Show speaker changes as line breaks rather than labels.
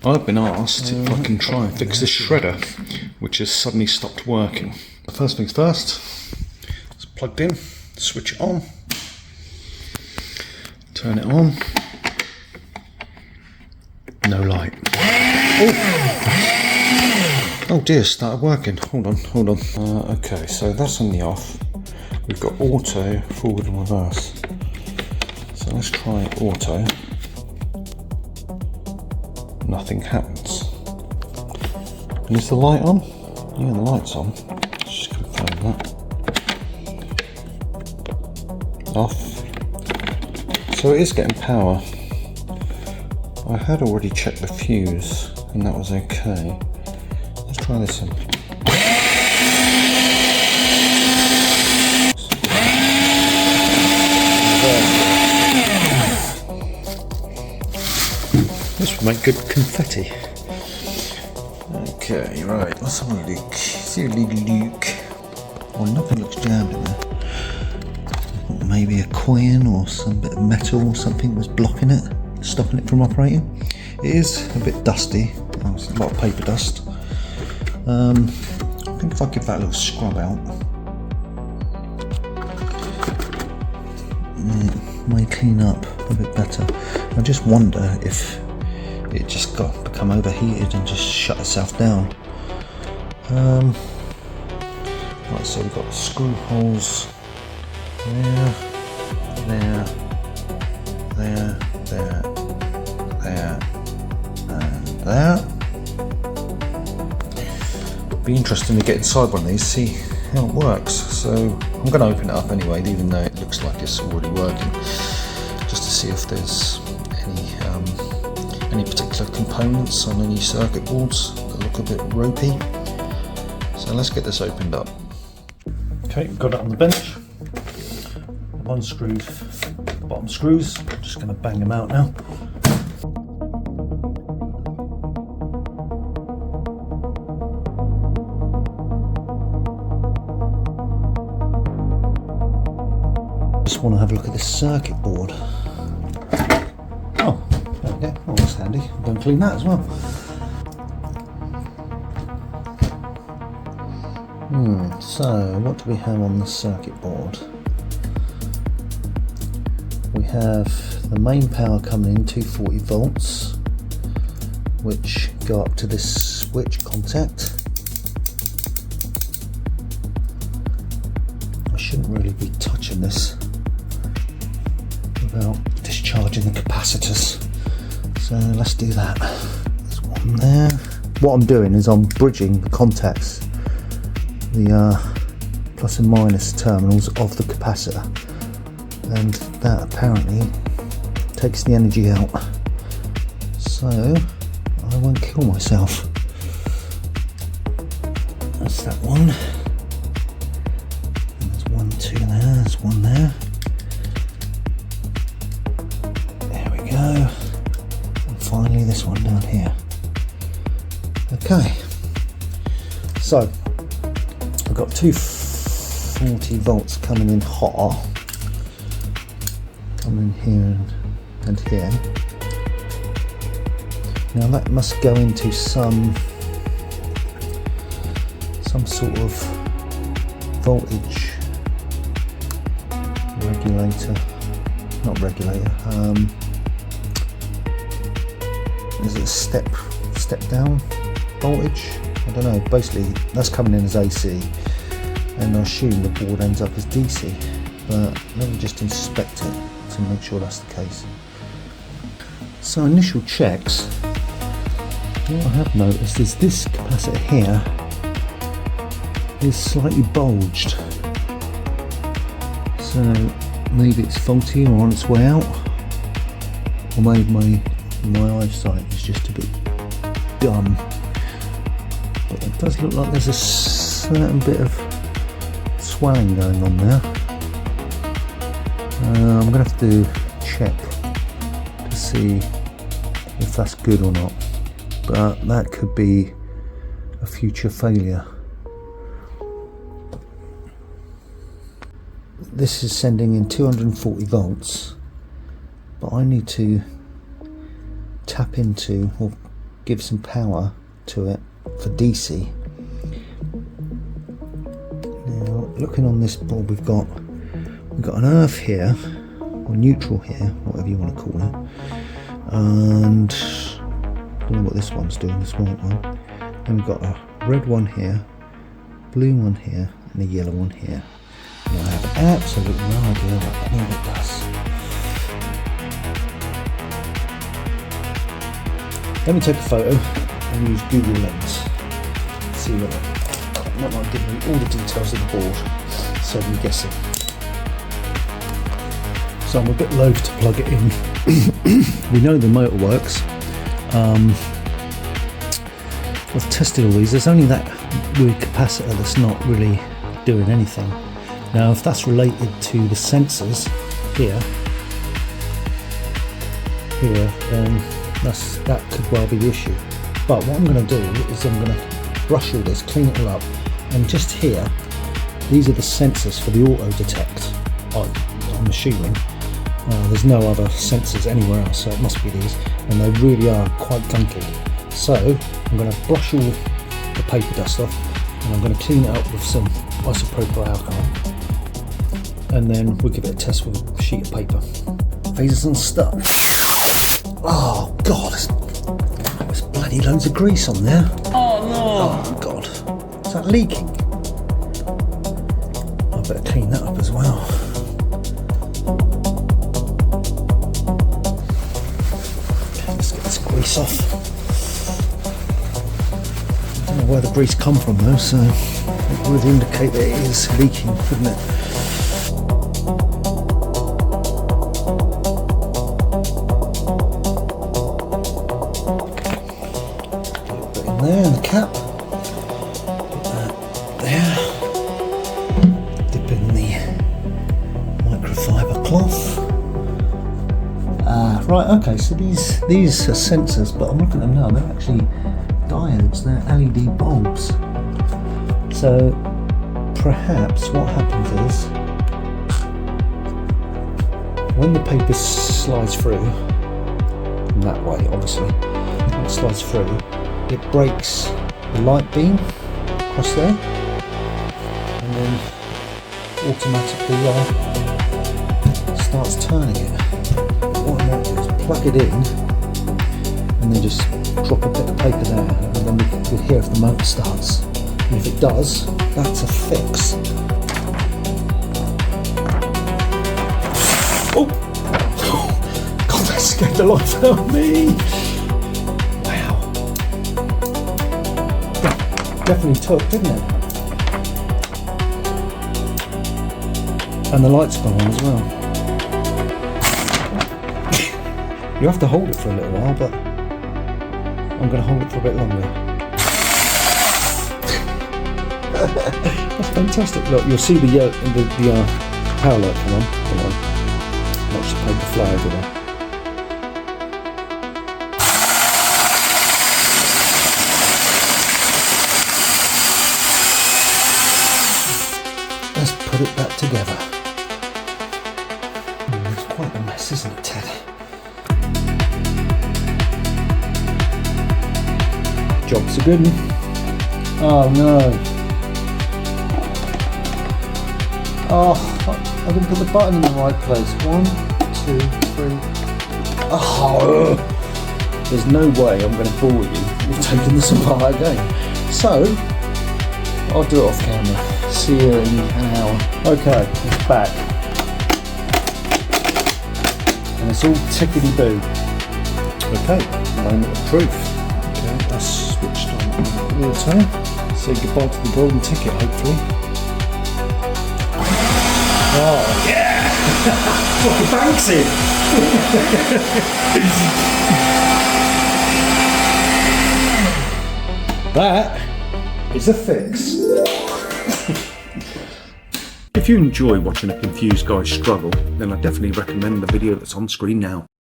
I've been asked if I can try and fix this shredder, which has suddenly stopped working. The first things first, it's plugged in, switch it on, turn it on, no light. Oh dear, started working. Hold on. Okay, so that's on the off. We've got auto, forward and reverse. So let's try auto. Nothing happens. And is the light on? Yeah, the light's on. Let's just confirm that. Off. So it is getting power. I had already checked the fuse and that was okay. Let's try this one. This would make good confetti. Okay, right, let's have a look. See a little Luke. Oh, nothing looks jammed in there. Maybe a coin or some bit of metal or something was blocking it, stopping it from operating. It is a bit dusty. Oh, it's a lot of paper dust. I think if I give that a little scrub out, it may clean up a bit better. I just wonder if it just become overheated and just shut itself down. Right, so we've got screw holes there, and there. Be interesting to get inside one of these, see how it works. So I'm going to open it up anyway, even though it looks like it's already working, just to see if there's any particular components on any circuit boards that look a bit ropey. So let's get this opened up. Okay, got it on the bench. I've unscrewed the bottom screws. I'm just going to bang them out now. Just want to have a look at this circuit board. Oh, there we go. Oh, that's handy. I'm going to clean that as well. So what do we have on the circuit board? We have the main power coming in 240 volts, which go up to this switch contact. I shouldn't really be touching this without discharging the capacitors, so let's do that. There's one there. What I'm doing is I'm bridging the contacts, the plus and minus terminals of the capacitor, and that apparently takes the energy out, so I won't kill myself. That's that one. And there's 1, 2 there, there's one there. There we go. And finally this one down here. Okay, so I've got 240 volts coming in hot, coming here and here. Now that must go into some sort of voltage regulator, not regulator. Is it a step down voltage? I don't know. Basically, that's coming in as AC, and I assume the board ends up as DC. But let me just inspect it to make sure that's the case. So initial checks, what I have noticed is this capacitor here is slightly bulged. So maybe it's faulty or on its way out, or maybe my eyesight is just a bit dumb. But it does look like there's a certain bit of swelling going on there. I'm going to have to check to see if that's good or not, but that could be a future failure. This is sending in 240 volts, but I need to tap into or give some power to it for DC. Now, looking on this board, we've got an earth here, or neutral here, whatever you want to call it, and I don't know what this one's doing, this white one. And we've got a red one here, blue one here, and a yellow one here. And I have absolutely no idea what any of it does. Let me take a photo and use Google Lens. See what that might give me all the details of the board, so I'm guessing. So I'm a bit loath to plug it in. We know the motor works. I've tested all these. There's only that weird capacitor that's not really doing anything. Now, if that's related to the sensors here, then that could well be the issue. But what I'm going to do is I'm going to brush all this, clean it all up, and just here, these are the sensors for the auto detect. I'm assuming there's no other sensors anywhere else, so it must be these, and they really are quite gunky. So I'm going to brush all the paper dust off, and I'm going to clean it up with some isopropyl alcohol, and then we'll give it a test with a sheet of paper. Phaser's unstuck. Oh god, there's bloody loads of grease on there. Oh no! Oh god, is that leaking? I better clean that up as well. Okay, let's get this grease off. I don't know where the grease come from though, so it would indicate that it is leaking, wouldn't it? There in the cap, put that there, dip in the microfiber cloth. Right, okay, so these are sensors, but I'm looking at them now, they're actually diodes, they're LED bulbs. So perhaps what happens is, when the paper slides through, in that way obviously, when it slides through, it breaks the light beam across there, and then automatically starts turning it. What I might do is plug it in and then just drop a bit of paper there, and then we'll hear if the motor starts. And if it does, that's a fix. Oh! God, that scared the life out of me! Definitely took, didn't it? And the light's gone on as well. You have to hold it for a little while, but I'm going to hold it for a bit longer. That's fantastic. Look, you'll see the power light come on. Come on. Watch the paper fly over there. Let's put it back together. It's quite a mess, isn't it, Ted? Job's a good one. Oh no. Oh, I didn't put the button in the right place. 1, 2, 3. Oh, there's no way I'm going to bore you with taking this apart again. So, I'll do it off camera. See you in an hour. Okay, it's back. And it's all tickety-boo. Okay, moment of truth. Okay, that's switched on auto. Say goodbye to the golden ticket, hopefully. Oh, yeah! Fucking Banksy! That is a fix. If you enjoy watching a confused guy struggle, then I definitely recommend the video that's on screen now.